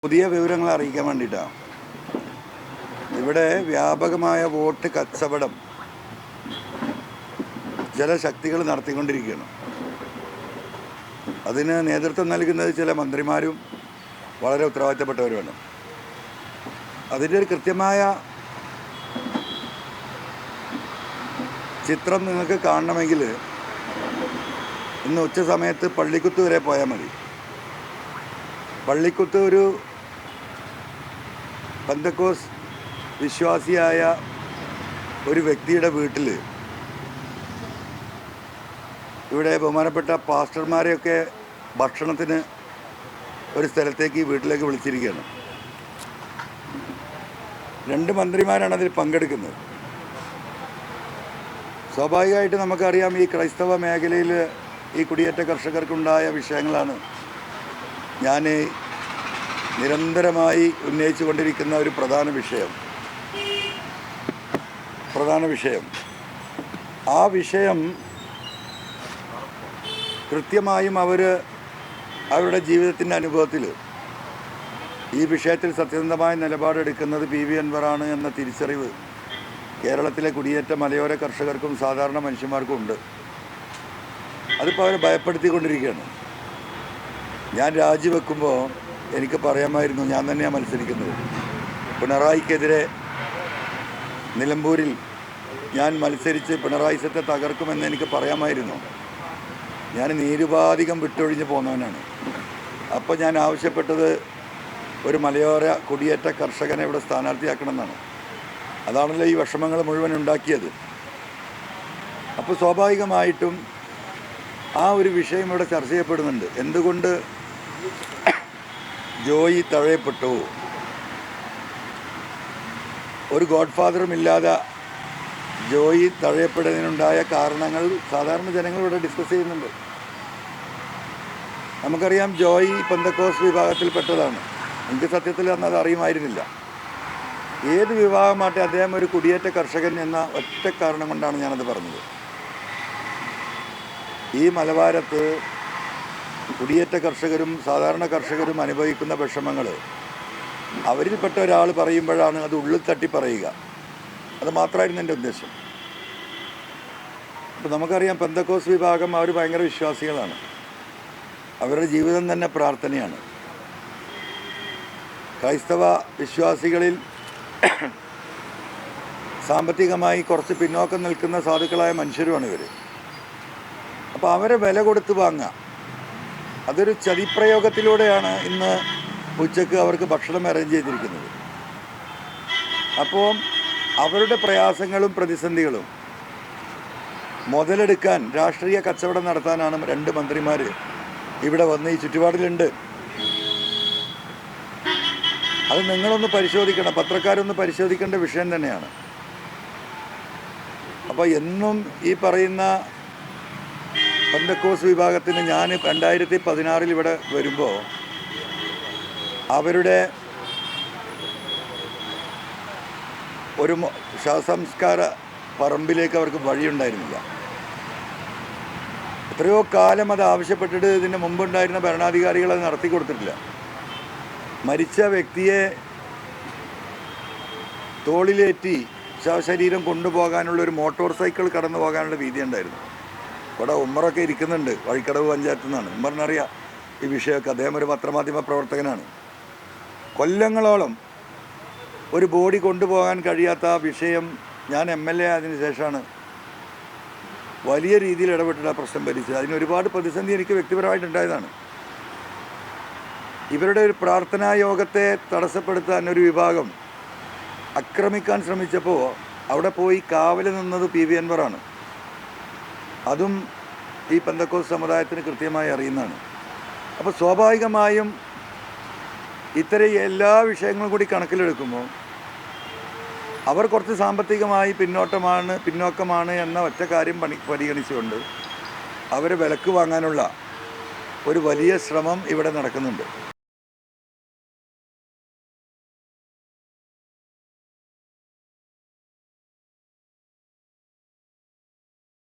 പുതിയ വിവരങ്ങൾ അറിയിക്കാൻ വേണ്ടിയിട്ടാണ്. ഇവിടെ വ്യാപകമായ വോട്ട് കച്ചവടം ചില ശക്തികൾ നടത്തിക്കൊണ്ടിരിക്കുകയാണ്. അതിന് നേതൃത്വം നൽകുന്നത് ചില മന്ത്രിമാരും വളരെ ഉത്തരവാദിത്തപ്പെട്ടവരുമാണ്. അതിൻ്റെ ഒരു കൃത്യമായ ചിത്രം നിങ്ങൾക്ക് കാണണമെങ്കിൽ ഇന്ന് ഉച്ച സമയത്ത് പള്ളിക്കുത്ത് വരെ പോയാൽ മതി. പള്ളിക്കുത്ത് ഒരു പെന്തക്കോസ് വിശ്വാസിയായ ഒരു വ്യക്തിയുടെ വീട്ടിൽ ഇവിടെ ബഹുമാനപ്പെട്ട പാസ്റ്റർമാരെയൊക്കെ ഭക്ഷണത്തിന് ഒരു സ്ഥലത്തേക്ക് വീട്ടിലേക്ക് വിളിച്ചിരിക്കുകയാണ്. 2 മന്ത്രിമാരാണ് അതിൽ പങ്കെടുക്കുന്നത്. സ്വാഭാവികമായിട്ട് നമുക്കറിയാം, ഈ ക്രൈസ്തവ മേഖലയിൽ ഈ കുടിയേറ്റ കർഷകർക്കുണ്ടായ വിഷയങ്ങളാണ് ഞാൻ നിരന്തരമായി ഉന്നയിച്ചു കൊണ്ടിരിക്കുന്ന ഒരു പ്രധാന വിഷയം. ആ വിഷയം കൃത്യമായും അവരുടെ ജീവിതത്തിൻ്റെ അനുഭവത്തിൽ ഈ വിഷയത്തിൽ സത്യസന്ധമായ നിലപാടെടുക്കുന്നത് PV അൻവറാണ് എന്ന തിരിച്ചറിവ് കേരളത്തിലെ കുടിയേറ്റ മലയോര കർഷകർക്കും സാധാരണ മനുഷ്യന്മാർക്കും ഉണ്ട്. അതിപ്പോൾ അവരെ ഭയപ്പെടുത്തിക്കൊണ്ടിരിക്കുകയാണ്. ഞാൻ രാജിവെക്കുമ്പോൾ എനിക്ക് പറയാമായിരുന്നു, ഞാൻ തന്നെയാണ് മത്സരിക്കുന്നത്. പിണറായിക്കെതിരെ നിലമ്പൂരിൽ ഞാൻ മത്സരിച്ച് പിണറായി സത്തെ തകർക്കുമെന്ന് എനിക്ക് പറയാമായിരുന്നു. ഞാൻ നിരുപാധികം വിട്ടൊഴിഞ്ഞ് പോന്നവനാണ്. അപ്പോൾ ഞാൻ ആവശ്യപ്പെട്ടത് ഒരു മലയോര കുടിയേറ്റ കർഷകനെ ഇവിടെ സ്ഥാനാർത്ഥിയാക്കണമെന്നാണ്. അതാണല്ലോ ഈ വിഷമങ്ങൾ മുഴുവൻ ഉണ്ടാക്കിയത്. അപ്പോൾ സ്വാഭാവികമായിട്ടും ആ ഒരു വിഷയം ഇവിടെ ചർച്ച ചെയ്യപ്പെടുന്നുണ്ട്. എന്തുകൊണ്ട് ജോയി തഴയപ്പെട്ടു? ഒരു ഗോഡ് ഫാദറും ഇല്ലാതെ ജോയി തഴയപ്പെടുന്നതിനുണ്ടായ കാരണങ്ങൾ സാധാരണ ജനങ്ങൾ ഇവിടെ ഡിസ്കസ് ചെയ്യുന്നുണ്ട്. നമുക്കറിയാം, ജോയി പെന്തക്കോസ് വിഭാഗത്തിൽപ്പെട്ടതാണ്. എനിക്ക് സത്യത്തിൽ അന്ന് അത് അറിയുമായിരുന്നില്ല. ഏത് വിഭാഗമാട്ടെ അദ്ദേഹം ഒരു കുടിയേറ്റ കർഷകൻ എന്ന ഒറ്റ കാരണം കൊണ്ടാണ് ഞാനത് പറഞ്ഞത്. ഈ മലബാരത്ത് കുടിയേറ്റ കർഷകരും സാധാരണ കർഷകരും അനുഭവിക്കുന്ന വിഷമങ്ങൾ അവരിൽപ്പെട്ട ഒരാൾ പറയുമ്പോഴാണ് അത് ഉള്ളിൽ തട്ടി പറയുക. അത് മാത്രമായിരുന്നു എൻ്റെ ഉദ്ദേശം. അപ്പോൾ നമുക്കറിയാം, പെന്തക്കോസ് വിഭാഗം അവർ ഭയങ്കര വിശ്വാസികളാണ്. അവരുടെ ജീവിതം തന്നെ പ്രാർത്ഥനയാണ്. ക്രൈസ്തവ വിശ്വാസികളിൽ സാമ്പത്തികമായി കുറച്ച് പിന്നോക്കം നിൽക്കുന്ന സാധുക്കളായ മനുഷ്യരുമാണ് ഇവർ. അപ്പോൾ അവരെ വില കൊടുത്ത് വാങ്ങുക, അതൊരു ചതിപ്രയോഗത്തിലൂടെയാണ് ഇന്ന് ഉച്ചയ്ക്ക് അവർക്ക് ഭക്ഷണം അറേഞ്ച് ചെയ്തിരിക്കുന്നത്. അപ്പോൾ അവരുടെ പ്രയാസങ്ങളും പ്രതിസന്ധികളും മുതലെടുക്കാൻ രാഷ്ട്രീയ കച്ചവടം നടത്താനാണ് 2 മന്ത്രിമാർ ഇവിടെ വന്ന് ഈ ചുറ്റുപാടിലുണ്ട്. അത് നിങ്ങളൊന്ന് പരിശോധിക്കണം, പത്രക്കാരൊന്ന് പരിശോധിക്കേണ്ട വിഷയം തന്നെയാണ്. അപ്പോൾ എന്നും ഈ പറയുന്ന പെന്തക്കോസ് വിഭാഗത്തിന് ഞാൻ 2016 ഇവിടെ വരുമ്പോൾ അവരുടെ ഒരു ശവസംസ്കാര പറമ്പിലേക്ക് അവർക്ക് വഴിയുണ്ടായിരുന്നില്ല. എത്രയോ കാലം അത് ആവശ്യപ്പെട്ടിട്ട് ഇതിന് മുമ്പുണ്ടായിരുന്ന ഭരണാധികാരികൾ അത് നടത്തി കൊടുത്തിട്ടില്ല. മരിച്ച വ്യക്തിയെ തോളിലേറ്റി ശവശരീരം കൊണ്ടുപോകാനുള്ളൊരു മോട്ടോർ സൈക്കിൾ കടന്നു പോകാനുള്ള വീതി ഉണ്ടായിരുന്നു. ഇവിടെ ഉമ്മറൊക്കെ ഇരിക്കുന്നുണ്ട്, വഴിക്കടവ് പഞ്ചായത്തിൽ നിന്നാണ്. ഉമ്മറിനറിയാം ഈ വിഷയമൊക്കെ. അദ്ദേഹം ഒരു പത്രമാധ്യമ പ്രവർത്തകനാണ്. കൊല്ലങ്ങളോളം ഒരു ബോഡി കൊണ്ടുപോകാൻ കഴിയാത്ത ആ വിഷയം ഞാൻ MLA ആയതിനു ശേഷമാണ് വലിയ രീതിയിൽ ഇടപെട്ടിട്ട് ആ പ്രശ്നം ഭരിച്ചത്. അതിന് ഒരുപാട് പ്രതിസന്ധി എനിക്ക് വ്യക്തിപരമായിട്ടുണ്ടായതാണ്. ഇവരുടെ ഒരു പ്രാർത്ഥനാ യോഗത്തെ തടസ്സപ്പെടുത്താൻ ഒരു വിഭാഗം ആക്രമിക്കാൻ ശ്രമിച്ചപ്പോൾ അവിടെ പോയി കാവൽ നിന്നത് PV അൻവറാണ്. അതും ഈ പെന്തക്കോസ് സമുദായത്തിന് കൃത്യമായി അറിയുന്നതാണ്. അപ്പോൾ സ്വാഭാവികമായും ഇത്തരം എല്ലാ വിഷയങ്ങളും കൂടി കണക്കിലെടുക്കുമ്പോൾ അവർ കുറച്ച് സാമ്പത്തികമായി പിന്നോക്കമാണ് എന്ന ഒറ്റ കാര്യം പരിഗണിച്ചുകൊണ്ട് അവരെ വിലക്ക് വാങ്ങാനുള്ള ഒരു വലിയ ശ്രമം ഇവിടെ നടക്കുന്നുണ്ട്.